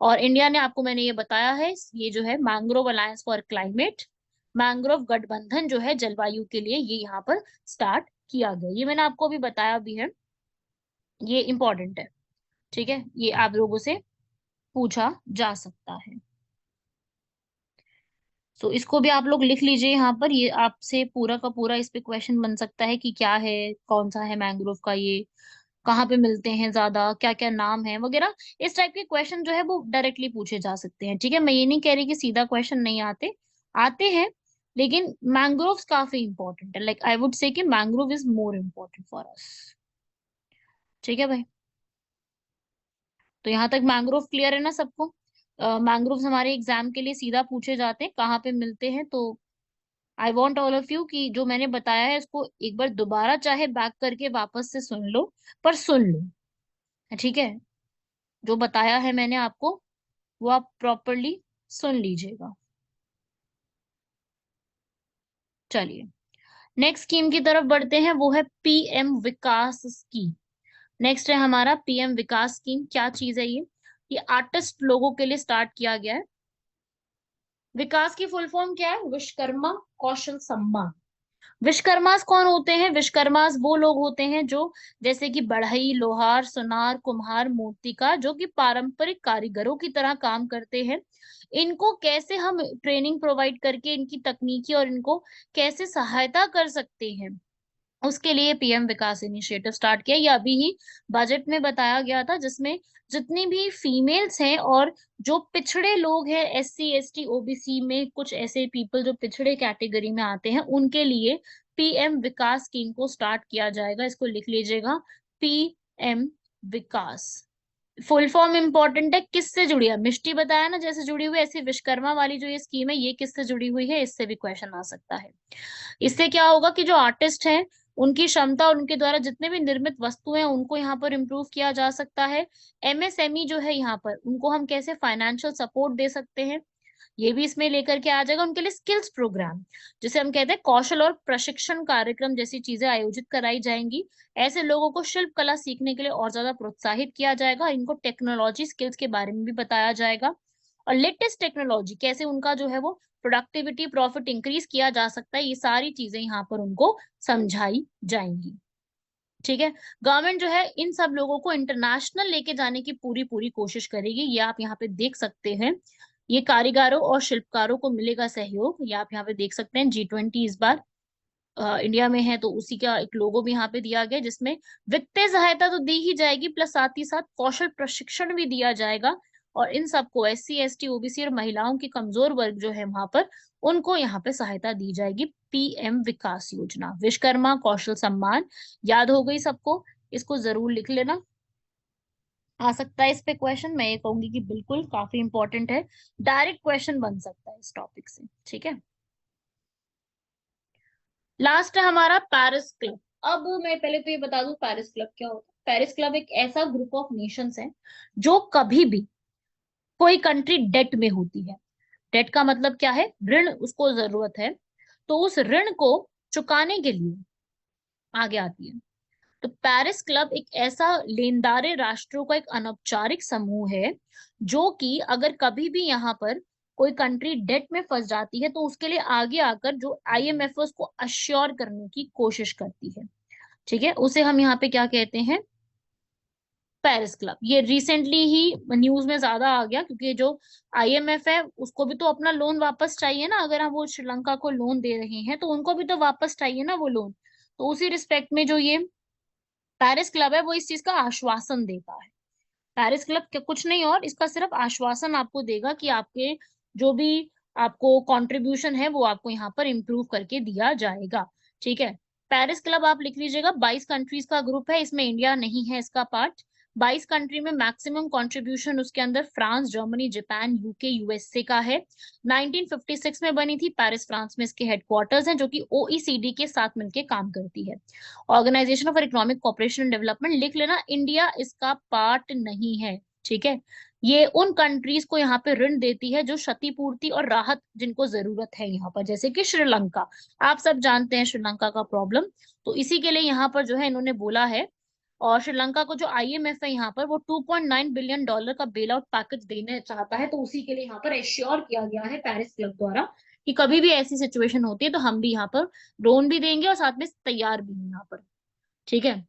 और इंडिया ने, आपको मैंने ये बताया है, ये जो है mangrove alliance for climate, mangrove गठबंधन जो है जलवायु के लिए, ये यहाँ पर स्टार्ट किया गया। ये मैंने आपको अभी बताया भी है, ये इंपॉर्टेंट है। ठीक है। ये आप लोगों से पूछा जा सकता है। तो इसको भी आप लोग लिख लीजिए यहाँ पर, ये आपसे पूरा का पूरा इस पे क्वेश्चन बन सकता है कि क्या है, कौन सा है मैंग्रोव का, ये कहाँ पे मिलते हैं ज्यादा, क्या क्या नाम है वगैरह। इस टाइप के क्वेश्चन जो है वो डायरेक्टली पूछे जा सकते हैं। ठीक है। मैं ये नहीं कह रही कि सीधा क्वेश्चन नहीं आते, आते हैं, लेकिन मैंग्रोव्स काफी इंपॉर्टेंट है। लाइक आई वुड से कि mangrove is more important for अस। ठीक है भाई। तो यहाँ तक मैंग्रोव क्लियर है ना सबको? मैंग्रोव्स हमारे एग्जाम के लिए सीधा पूछे जाते हैं, कहाँ पे मिलते हैं। तो I want all of you कि जो मैंने बताया है इसको एक बार दोबारा चाहे बैक करके वापस से सुन लो, पर सुन लो। ठीक है। जो बताया है मैंने आपको वो आप प्रॉपरली सुन लीजिएगा। चलिए, नेक्स्ट स्कीम की तरफ बढ़ते हैं, वो है PM विकास स्कीम। नेक्स्ट है हमारा PM विकास स्कीम। क्या चीज है ये आर्टिस्ट लोगों के लिए स्टार्ट किया गया है। विकास की फुल फॉर्म क्या है? विश्वकर्मा कौशल सम्मान। विश्वकर्मास कौन होते हैं? विश्वकर्मास वो लोग होते हैं जो, जैसे कि बढ़ई, लोहार, सुनार, कुम्हार, मूर्तिकार, जो कि पारंपरिक कारीगरों की तरह काम करते हैं। इनको कैसे हम ट्रेनिंग प्रोवाइड करके इनकी तकनीकी और इनको कैसे सहायता कर सकते हैं, उसके लिए PM विकास इनिशिएटिव स्टार्ट किया। ये अभी ही बजट में बताया गया था, जिसमें जितनी भी फीमेल्स हैं और जो पिछड़े लोग हैं, SC ST OBC में कुछ ऐसे पीपल जो पिछड़े कैटेगरी में आते हैं, उनके लिए PM विकास स्कीम को स्टार्ट किया जाएगा। इसको लिख लीजिएगा, PM विकास। फुल फॉर्म इंपॉर्टेंट है, किससे जुड़ी है? मिष्टी बताया ना जैसे जुड़ी हुई, ऐसे विश्वकर्मा वाली जो ये स्कीम है, ये किससे जुड़ी हुई है, इससे भी क्वेश्चन आ सकता है। इससे क्या होगा कि जो आर्टिस्ट हैं उनकी क्षमता और उनके द्वारा जितने भी निर्मित वस्तुएं हैं उनको यहाँ पर इम्प्रूव किया जा सकता है। एमएसएमई जो है यहाँ पर उनको हम कैसे फाइनेंशियल सपोर्ट दे सकते हैं, ये भी इसमें लेकर के आ जाएगा। उनके लिए स्किल्स प्रोग्राम, जिसे हम कहते हैं कौशल और प्रशिक्षण कार्यक्रम जैसी चीजें आयोजित कराई जाएंगी। ऐसे लोगों को शिल्प कला सीखने के लिए और ज्यादा प्रोत्साहित किया जाएगा। इनको टेक्नोलॉजी स्किल्स के बारे में भी बताया जाएगा, और लेटेस्ट टेक्नोलॉजी कैसे उनका जो है वो प्रोडक्टिविटी प्रॉफिट इंक्रीज किया जा सकता है, ये सारी चीजें यहाँ पर उनको समझाई जाएंगी। ठीक है। गवर्नमेंट जो है इन सब लोगों को इंटरनेशनल लेके जाने की पूरी पूरी कोशिश करेगी, ये आप यहाँ पे देख सकते हैं। ये कारीगरों और शिल्पकारों को मिलेगा सहयोग, ये आप यहाँ पे देख सकते हैं। G20 इस बार इंडिया में है, तो उसी का एक लोगो भी यहाँ पे दिया गया है, जिसमें वित्तीय सहायता तो दी ही जाएगी, प्लस साथ ही साथ कौशल प्रशिक्षण भी दिया जाएगा। और इन सबको SC ST OBC और महिलाओं की कमजोर वर्ग जो है वहां पर, उनको यहाँ पे सहायता दी जाएगी। PM विकास योजना, विश्वकर्मा कौशल सम्मान, याद हो गई सबको, इसको जरूर लिख लेना। आ सकता है इस पे क्वेश्चन, मैं ये कहूंगी कि बिल्कुल काफी इंपॉर्टेंट है, डायरेक्ट क्वेश्चन बन सकता है इस टॉपिक से। ठीक है। लास्ट है हमारा पेरिस क्लब। अब मैं पहले तो ये बता दूं पेरिस क्लब क्या होता है। पेरिस क्लब एक ऐसा ग्रुप ऑफ नेशंस है जो कभी भी कोई कंट्री डेट में होती है। डेट का मतलब क्या है, ऋण उसको जरूरत है, तो उस ऋण को चुकाने के लिए आगे आती है। तो पेरिस क्लब एक ऐसा लेनदारे राष्ट्रों का एक अनौपचारिक समूह है, जो कि अगर कभी भी यहाँ पर कोई कंट्री डेट में फंस जाती है तो उसके लिए आगे आकर जो IMF है उसको अश्योर करने की कोशिश करती है। ठीक है, उसे हम यहाँ पे क्या कहते हैं, पेरिस क्लब। ये रिसेंटली ही न्यूज में ज्यादा आ गया, क्योंकि जो IMF है उसको भी तो अपना लोन वापस चाहिए ना। अगर हम वो श्रीलंका को लोन दे रहे हैं तो उनको भी तो वापस चाहिए ना वो लोन। तो उसी रिस्पेक्ट में जो ये पेरिस क्लब है वो इस चीज का आश्वासन देता है। पेरिस क्लब क्या कुछ नहीं, और इसका सिर्फ आश्वासन आपको देगा कि आपके जो भी आपको कंट्रीब्यूशन है वो आपको यहाँ पर इम्प्रूव करके दिया जाएगा। ठीक है। पेरिस क्लब आप लिख लीजिएगा, 22 कंट्रीज का ग्रुप है, इसमें इंडिया नहीं है इसका पार्ट। 22 कंट्री में मैक्सिमम कंट्रीब्यूशन उसके अंदर France, Germany, Japan, UK, USA का है। 1956 में बनी थी, पेरिस फ्रांस में इसके हेडक्वार्टर्स हैं, जो कि OECD के साथ मिलकर काम करती है। Organisation for economic cooperation and development लिख लेना, इंडिया इसका पार्ट नहीं है। ठीक है। ये उन कंट्रीज को यहाँ पे ऋण देती है जो क्षतिपूर्ति और राहत जिनको जरूरत है यहाँ पर, जैसे कि श्रीलंका। आप सब जानते हैं श्रीलंका का प्रॉब्लम, तो इसी के लिए यहाँ पर जो है इन्होंने बोला है। और श्रीलंका को जो IMF है यहाँ पर वो $2.9 बिलियन का बेल आउट पैकेज देना चाहता है, तो उसी के लिए यहाँ पर एश्योर किया गया है पेरिस क्लब द्वारा कि कभी भी ऐसी सिचुएशन होती है तो हम भी यहाँ पर लोन भी देंगे और साथ में तैयार भी हैं यहाँ पर। ठीक है।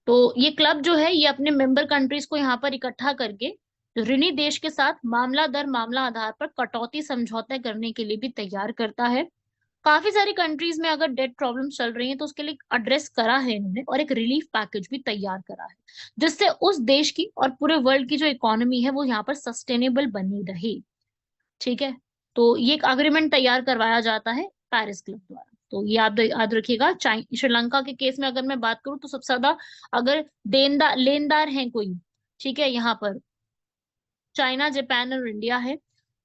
तो ये क्लब जो है ये अपने मेंबर कंट्रीज को यहाँ पर इकट्ठा करके ऋणी देश के साथ मामला दर मामला आधार पर कटौती समझौते करने के लिए भी तैयार करता है। काफी सारी कंट्रीज में अगर डेट प्रॉब्लम चल रही है तो उसके लिए एड्रेस करा है इन्होंने, और एक रिलीफ पैकेज भी तैयार करा है, जिससे उस देश की और पूरे वर्ल्ड की जो इकोनॉमी है वो यहाँ पर सस्टेनेबल बनी रहे। ठीक है। तो ये एक अग्रीमेंट तैयार करवाया जाता है पेरिस क्लब द्वारा। तो ये आप याद रखिएगा। श्रीलंका के केस में अगर मैं बात करूं तो सबसे ज्यादा अगर देनदार लेनदार हैं कोई, ठीक है, यहाँ पर चाइना, जापान और इंडिया है।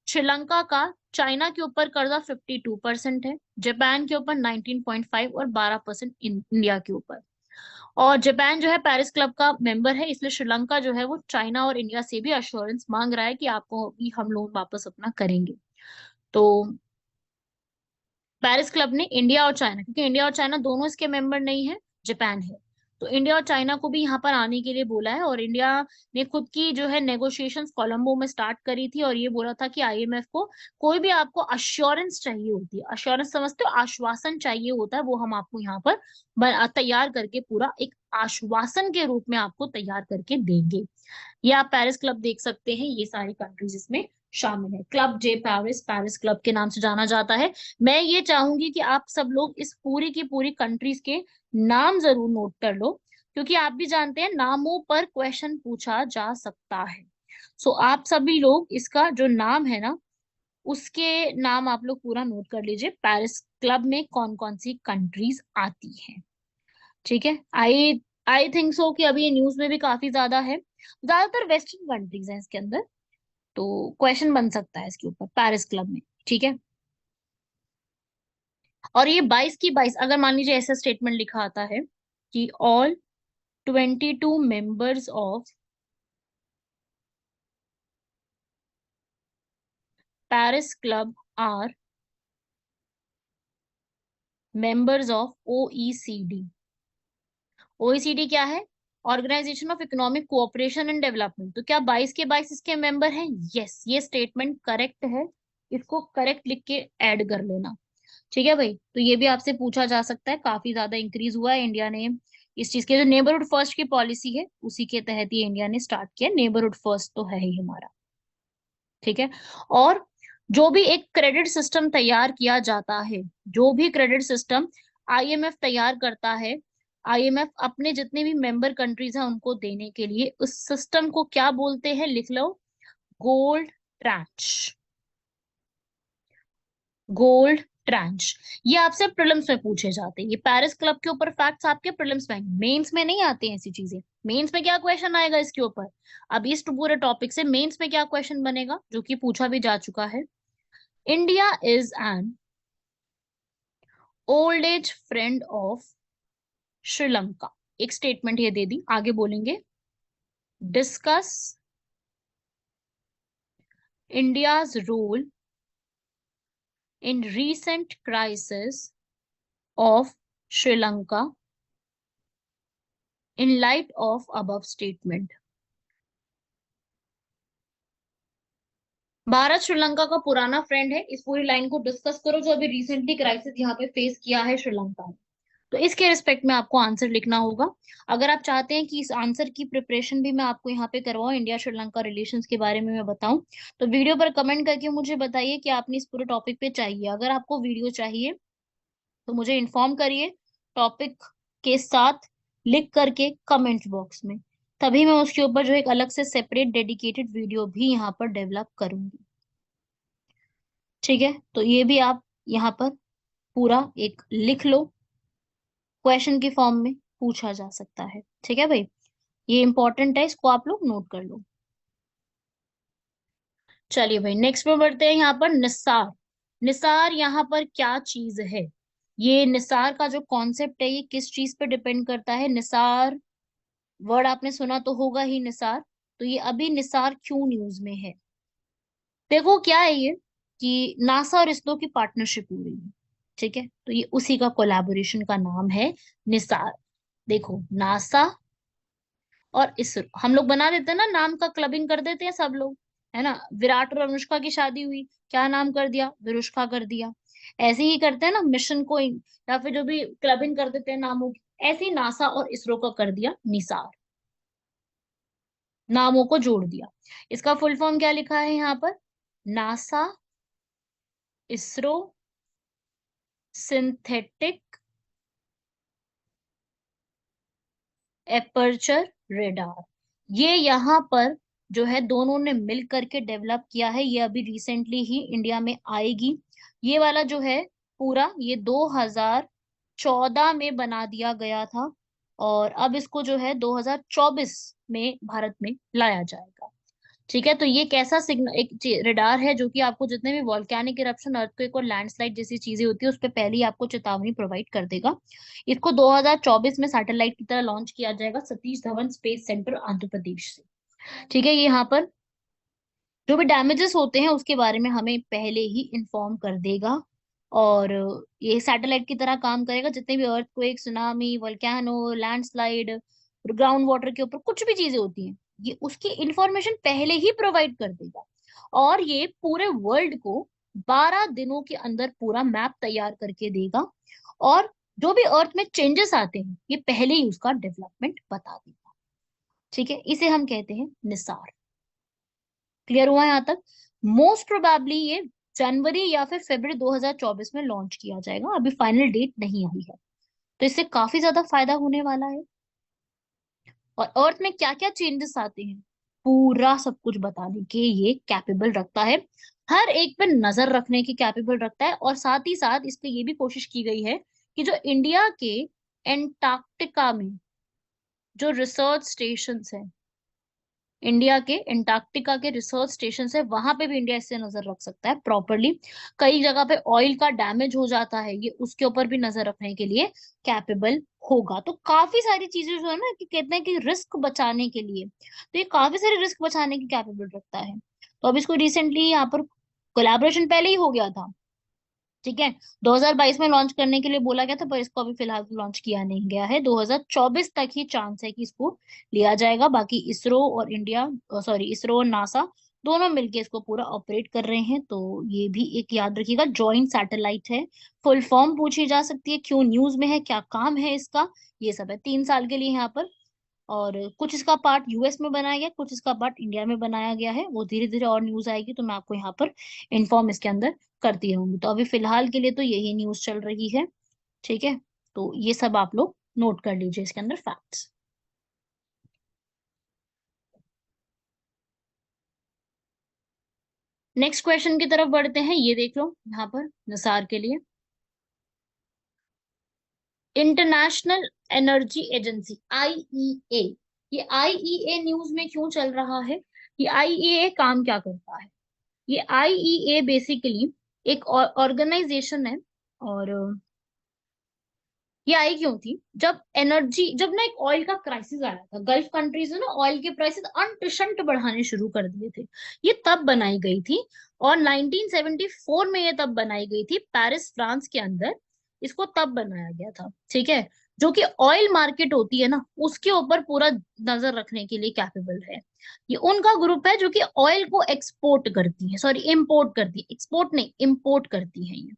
श्रीलंका का चाइना के ऊपर कर्जा 52% है, जापान के ऊपर 19.5 और 12% इंडिया के ऊपर। और जापान जो है पेरिस क्लब का मेंबर है, इसलिए श्रीलंका जो है वो चाइना और इंडिया से भी अश्योरेंस मांग रहा है कि आपको भी हम लोन वापस अपना करेंगे। तो पेरिस क्लब ने इंडिया और चाइना, क्योंकि इंडिया और चाइना दोनों इसके मेंबर नहीं है, जापान है, तो इंडिया और चाइना को भी यहाँ पर आने के लिए बोला है। और इंडिया ने खुद की जो है नेगोशिएशंस कोलंबो में स्टार्ट करी थी, और ये बोला था कि IMF को कोई भी आपको अश्योरेंस चाहिए होती है, अश्योरेंस समझते हो, आश्वासन चाहिए होता है, वो हम आपको यहाँ पर तैयार करके पूरा एक आश्वासन के रूप में आपको तैयार करके देंगे। ये आप पेरिस क्लब देख सकते हैं, ये सारी कंट्रीज इसमें शामिल है। Club J Paris, Paris club के नाम से जाना जाता है। मैं ये चाहूंगी कि आप सब लोग इस पूरी की पूरी कंट्रीज के नाम जरूर नोट कर लो, क्योंकि आप भी जानते हैं नामों पर क्वेश्चन पूछा जा सकता है। सो आप सभी लोग इसका जो नाम है ना, उसके नाम आप लोग पूरा नोट कर लीजिए, पेरिस क्लब में कौन कौन सी कंट्रीज आती हैं। ठीक है। आई आई थिंक सो कि अभी ये न्यूज में भी काफी ज्यादा है, ज्यादातर वेस्टर्न कंट्रीज हैं इसके अंदर, तो क्वेश्चन बन सकता है इसके ऊपर पेरिस क्लब में। ठीक है। और ये 22 की 22, अगर मान लीजिए ऐसा स्टेटमेंट लिखा आता है कि all 22 members of Paris club are members of OECD. OECD क्या है? Organisation of economic cooperation and development. तो क्या 22 के 22 इसके मेंबर हैं? यस, ये स्टेटमेंट करेक्ट है। इसको करेक्ट लिख के ऐड कर लेना। ठीक है भाई, तो ये भी आपसे पूछा जा सकता है। काफी ज्यादा इंक्रीज हुआ है इंडिया ने इस चीज के, जो नेबरहुड फर्स्ट की पॉलिसी है उसी के तहत ये इंडिया ने स्टार्ट किया। नेबरहुड फर्स्ट तो है ही हमारा। ठीक है। और जो भी एक क्रेडिट सिस्टम तैयार किया जाता है, जो भी क्रेडिट सिस्टम आईएमएफ तैयार करता है, आईएमएफ अपने जितने भी मेंबर कंट्रीज हैं उनको देने के लिए, उस सिस्टम को क्या बोलते हैं? लिख लो, गोल्ड ट्रांच। Gold tranche. ये आपसे प्रीलिम्स में पूछे जाते हैं। ये पेरिस क्लब के ऊपर फैक्ट्स आपके प्रीलिम्स में, मेंस में नहीं आते हैं ऐसी चीजें। मेंस में क्या क्वेश्चन आएगा इसके ऊपर? अब इस पूरे टॉपिक से मेंस में क्या क्वेश्चन बनेगा, जो कि पूछा भी जा चुका है। India is an old age friend of Sri Lanka. एक स्टेटमेंट ये दे दी, आगे बोलेंगे discuss India's role in recent crisis of Sri Lanka in light of above statement. Bharat Sri Lanka का पुराना फ्रेंड है, इस पूरी लाइन को डिस्कस करो जो अभी रिसेंटली क्राइसिस यहाँ पे फेस किया है श्रीलंका ने। तो इसके रिस्पेक्ट में आपको आंसर लिखना होगा। अगर आप चाहते हैं कि इस आंसर की प्रिपरेशन भी मैं आपको यहाँ पे करवाऊँ, इंडिया श्रीलंका रिलेशंस के बारे में मैं बताऊं, तो वीडियो पर कमेंट करके मुझे बताइए कि आपने इस पूरे टॉपिक पे चाहिए। अगर आपको वीडियो चाहिए तो मुझे इन्फॉर्म करिए टॉपिक के साथ लिख करके कमेंट बॉक्स में, तभी मैं उसके ऊपर जो एक अलग से सेपरेट डेडिकेटेड वीडियो भी यहाँ पर डेवलप करूंगी। ठीक है, तो ये भी आप यहाँ पर पूरा एक लिख लो, क्वेश्चन के फॉर्म में पूछा जा सकता है। ठीक है भाई, ये इंपॉर्टेंट है, इसको आप लोग नोट कर लो। चलिए भाई, नेक्स्ट में बढ़ते हैं। यहाँ पर निसार। निसार यहाँ पर क्या चीज है? ये निसार का जो कॉन्सेप्ट है ये किस चीज पे डिपेंड करता है? निसार वर्ड आपने सुना तो होगा ही, निसार। तो ये अभी निसार क्यों न्यूज में है? देखो क्या है ये, कि नासा और इसरो की पार्टनरशिप हो रही है। ठीक है, तो ये उसी का कोलैबोरेशन का नाम है निसार। देखो, नासा और इसरो हम लोग बना देते हैं ना, नाम का क्लबिंग कर देते हैं सब लोग, है ना। विराट और अनुष्का की शादी हुई, क्या नाम कर दिया? विरुष्का कर दिया। ऐसे ही करते हैं ना मिशन को, या फिर जो भी क्लबिंग कर देते हैं नामों की, ऐसे ही नासा और इसरो का कर दिया निसार, नामों को जोड़ दिया। इसका फुल फॉर्म क्या लिखा है यहाँ पर? NASA ISRO synthetic aperture radar. ये यहाँ पर जो है दोनों ने मिल करके डेवलप किया है। ये अभी रिसेंटली ही इंडिया में आएगी। ये वाला जो है पूरा, ये 2014 में बना दिया गया था, और अब इसको जो है 2024 में भारत में लाया जाएगा। ठीक है, तो ये कैसा सिग्नल, एक रेडार है जो कि आपको जितने भी वॉल्केनिक इरप्शन, अर्थक्वेक और लैंडस्लाइड जैसी चीजें होती है उस पर पहले ही आपको चेतावनी प्रोवाइड कर देगा। इसको 2024 में सैटेलाइट की तरह लॉन्च किया जाएगा सतीश धवन स्पेस सेंटर आंध्र प्रदेश से। ठीक है, ये यहाँ पर जो भी डैमेजेस होते हैं उसके बारे में हमें पहले ही इंफॉर्म कर देगा, और ये सैटेलाइट की तरह काम करेगा। जितने भी earthquake, tsunami, volcano, landslide, ground water के ऊपर कुछ भी चीजें होती हैं, ये उसकी इंफॉर्मेशन पहले ही प्रोवाइड कर देगा। और ये पूरे वर्ल्ड को 12 दिनों के अंदर पूरा मैप तैयार करके देगा, और जो भी अर्थ में चेंजेस आते हैं ये पहले ही उसका डेवलपमेंट बता देगा। ठीक है, इसे हम कहते हैं निसार। क्लियर हुआ यहाँ तक? मोस्ट प्रोबेबली ये जनवरी या फिर फरवरी 2024 में लॉन्च किया जाएगा, अभी फाइनल डेट नहीं आई है। तो इससे काफी ज्यादा फायदा होने वाला है। और अर्थ में क्या क्या चेंजेस आते हैं पूरा सब कुछ बताने के ये कैपेबल रखता है, हर एक पे नजर रखने की कैपेबल रखता है। और साथ ही साथ इस पे ये भी कोशिश की गई है कि जो इंडिया के एंटार्क्टिका में जो रिसर्च स्टेशन है, इंडिया के अंटार्कटिका के रिसर्च स्टेशन है, वहां पे भी इंडिया इससे नजर रख सकता है प्रॉपरली। कई जगह पे ऑयल का डैमेज हो जाता है, ये उसके ऊपर भी नजर रखने के लिए कैपेबल होगा। तो काफी सारी चीजें जो है ना कि कहते हैं कि रिस्क बचाने के लिए, तो ये काफी सारे रिस्क बचाने की कैपेबल रखता है। तो अब इसको रिसेंटली यहाँ पर कोलैबोरेशन पहले ही हो गया था, ठीक है, 2022 में लॉन्च करने के लिए बोला गया था, पर इसको अभी फिलहाल लॉन्च किया नहीं गया है। 2024 तक ही चांस है कि इसको लिया जाएगा। बाकी इसरो और इंडिया, सॉरी, इसरो और नासा दोनों मिलके इसको पूरा ऑपरेट कर रहे हैं। तो ये भी एक याद रखिएगा, जॉइंट सैटेलाइट है। फुल फॉर्म पूछी जा सकती है, क्यों न्यूज में है, क्या काम है इसका, ये सब है। 3 साल के लिए यहाँ पर। और कुछ इसका पार्ट यूएस में बनाया गया, कुछ इसका पार्ट इंडिया में बनाया गया है। वो धीरे धीरे और न्यूज आएगी तो मैं आपको यहाँ पर इन्फॉर्म इसके अंदर करती रहूंगी। तो अभी फिलहाल के लिए तो यही न्यूज चल रही है, ठीक है। तो ये सब आप लोग नोट कर लीजिए इसके अंदर फैक्ट्स। नेक्स्ट क्वेश्चन की तरफ बढ़ते हैं, ये देख लो यहाँ पर निसार के लिए। इंटरनेशनल एनर्जी एजेंसी, आईईए, ये आईईए न्यूज में क्यों चल रहा है? ये आईईए काम क्या करता है? ये आईईए बेसिकली एक ऑर्गेनाइजेशन है। और ये आई क्यों थी? जब ना एक ऑयल का क्राइसिस आया था, गल्फ कंट्रीज ने ना ऑयल के प्राइसेस अनप्रेशंट बढ़ाने शुरू कर दिए थे, ये तब बनाई गई थी। और 1974 में ये तब बनाई गई थी, पेरिस फ्रांस के अंदर इसको तब बनाया गया था, ठीक है। जो कि ऑयल मार्केट होती है ना, उसके ऊपर पूरा नजर रखने के लिए कैपेबल है। ये उनका ग्रुप है जो कि ऑयल को एक्सपोर्ट करती है, सॉरी इम्पोर्ट करती है, एक्सपोर्ट नहीं इम्पोर्ट करती है ये,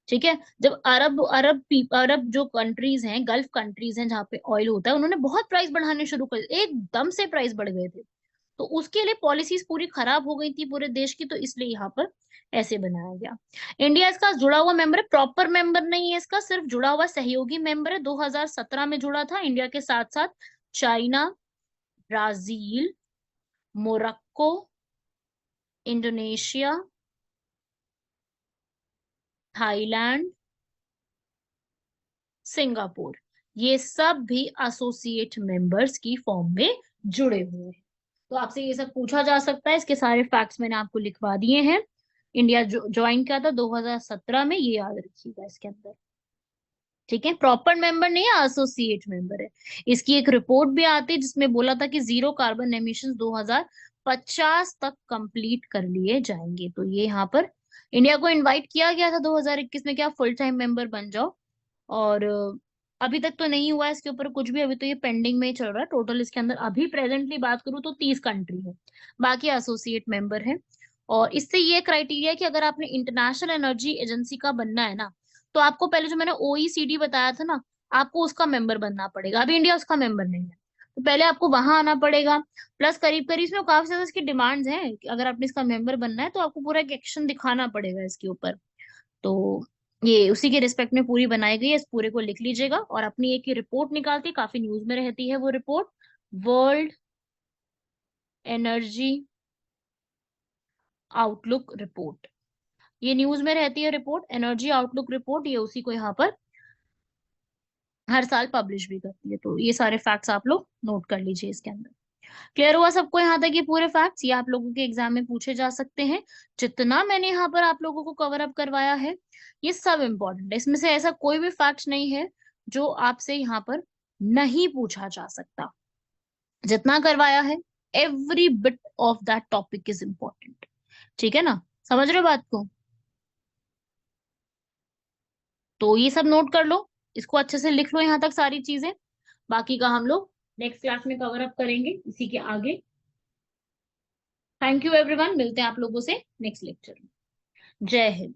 ठीक है। जब अरब जो कंट्रीज हैं, गल्फ कंट्रीज हैं जहाँ पे ऑयल होता है, उन्होंने बहुत प्राइस बढ़ाने शुरू कर दिए, एकदम से प्राइस बढ़ गए थे। तो उसके लिए पॉलिसीज पूरी खराब हो गई थी पूरे देश की, तो इसलिए यहाँ पर ऐसे बनाया गया। इंडिया इसका जुड़ा हुआ मेंबर है, प्रॉपर मेंबर नहीं है इसका, सिर्फ जुड़ा हुआ सहयोगी मेंबर है। 2017 में जुड़ा था इंडिया के साथ साथ China, Brazil, Morocco, Indonesia, Thailand, Singapore, ये सब भी एसोसिएट मेंबर्स की फॉर्म में जुड़े हुए हैं। तो आपसे ये सब पूछा जा सकता है, इसके सारे फैक्ट्स मैंने आपको लिखवा दिए हैं। इंडिया ज्वाइन किया था 2017 में, ये याद रखिएगा इसके अंदर, ठीक है। प्रॉपर मेंबर नहीं है, एसोसिएट मेंबर है। इसकी एक रिपोर्ट भी आती है जिसमें बोला था कि जीरो कार्बन एमिशन 2050 तक कंप्लीट कर लिए जाएंगे। तो ये यहाँ पर इंडिया को इनवाइट किया गया था 2021 में, क्या फुल टाइम मेंबर बन जाओ। और अभी तक तो नहीं हुआ है इसके ऊपर कुछ भी, अभी तो ये पेंडिंग में ही चल रहा है। टोटल इसके अंदर अभी प्रेजेंटली बात करूँ तो 30 कंट्री है, बाकी एसोसिएट मेंबर है। और इससे ये क्राइटेरिया है कि अगर आपने इंटरनेशनल एनर्जी एजेंसी का बनना है ना, तो आपको पहले जो मैंने ओईसीडी बताया था ना, आपको उसका मेंबर बनना पड़ेगा। अभी इंडिया उसका मेंबर नहीं है, तो पहले आपको वहां आना पड़ेगा। प्लस करीब करीब इसमें काफी ज्यादा इसकी डिमांड्स हैं कि अगर आपने इसका मेंबर बनना है तो आपको पूरा एक एक्शन दिखाना पड़ेगा इसके ऊपर। तो ये उसी के रिस्पेक्ट में पूरी बनाई गई है, इस पूरे को लिख लीजिएगा। और अपनी एक रिपोर्ट निकालती है, काफी न्यूज में रहती है वो report, world energy outlook report. ये न्यूज में रहती है रिपोर्ट, एनर्जी आउटलुक रिपोर्ट, ये उसी को यहाँ पर हर साल पब्लिश भी करती है। तो ये सारे फैक्ट्स आप लोग नोट कर लीजिए इसके अंदर। क्लियर हुआ सबको यहाँ तक? ये पूरे फैक्ट्स ये आप लोगों के एग्जाम में पूछे जा सकते हैं। जितना मैंने यहाँ पर आप लोगों को कवर अप करवाया है, ये सब इम्पोर्टेंट है। इसमें से ऐसा कोई भी फैक्ट नहीं है जो आपसे यहाँ पर नहीं पूछा जा सकता। जितना करवाया है, every bit of that topic is important, ठीक है ना? समझ रहे हो बात को? तो ये सब नोट कर लो, इसको अच्छे से लिख लो यहाँ तक सारी चीजें। बाकी का हम लोग नेक्स्ट क्लास में कवर अप करेंगे इसी के आगे। थैंक यू एवरीवन, मिलते हैं आप लोगों से नेक्स्ट लेक्चर में। जय हिंद।